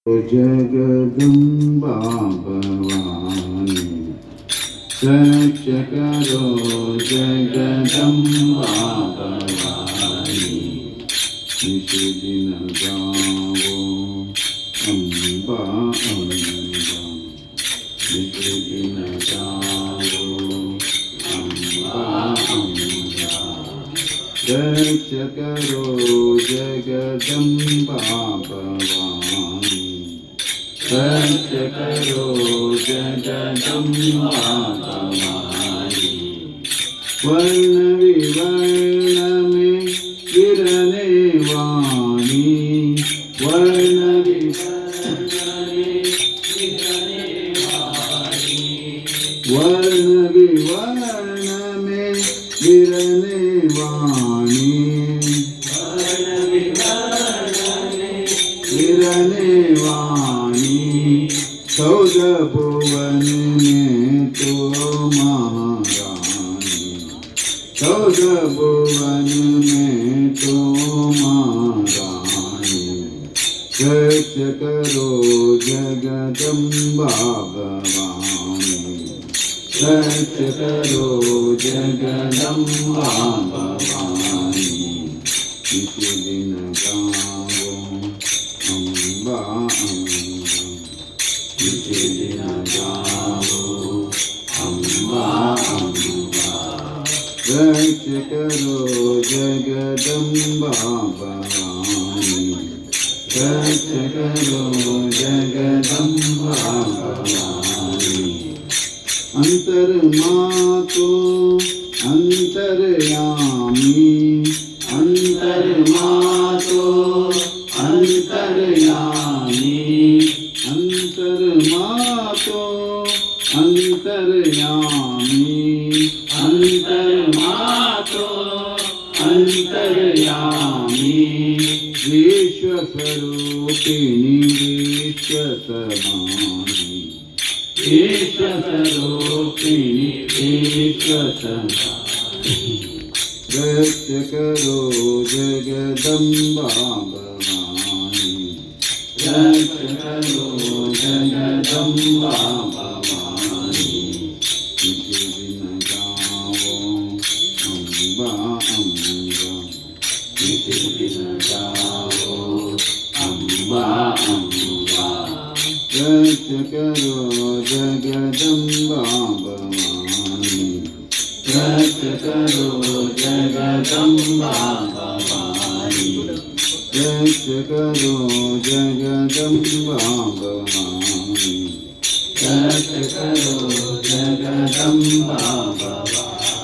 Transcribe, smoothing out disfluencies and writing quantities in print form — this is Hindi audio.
जगदम्बा भवानी रक्ष करो जगदम्बा भवानी निज दिन गावो अम्बा अम्बा निज दिन गावो अम्बा अम्बा रक्ष करो जगदम्बा भवानी रक्ष करो जगदम्बा भवानी वर्ण विवर्ण में गिरने वाणी वर्ण वर्ण विवर्ण में गिरने वाणी गिरने वाणी चौद भुवन में तो महारानी चौद भुवन में तो महारानी रक्ष करो जगदम्बा भवानी रक्ष करो जगदम्बा भवानी निज दिन गावो अम्बा अम्बा निज दिन गावो अम्बा अम्बा रक्ष करो जगदम्बा भवानी रक्ष करो जगदम्बा भवानी अंतर्मातो अंतर्यामी अंतर्मातो अंतर्यामी अंतर्मातो अंतर्यामी अंतर्मातो अंतर्यामी विश्वस्वरूपिणी विश्वसमानी विश्वस्वरूपिणी विश्वसमानी रक्ष करो जगदम्बा भवानी रक्ष करो जगदम्बा भवानी निज दिन गावो अम्बा अम्बा निज दिन गावो अम्बा अम्बा रक्ष करो जगदम्बा भवानी रक्ष करो जगदम्बा भवानी रक्ष करो जगदम्बा भवानी रक्ष करो जगदम्बा भवानी।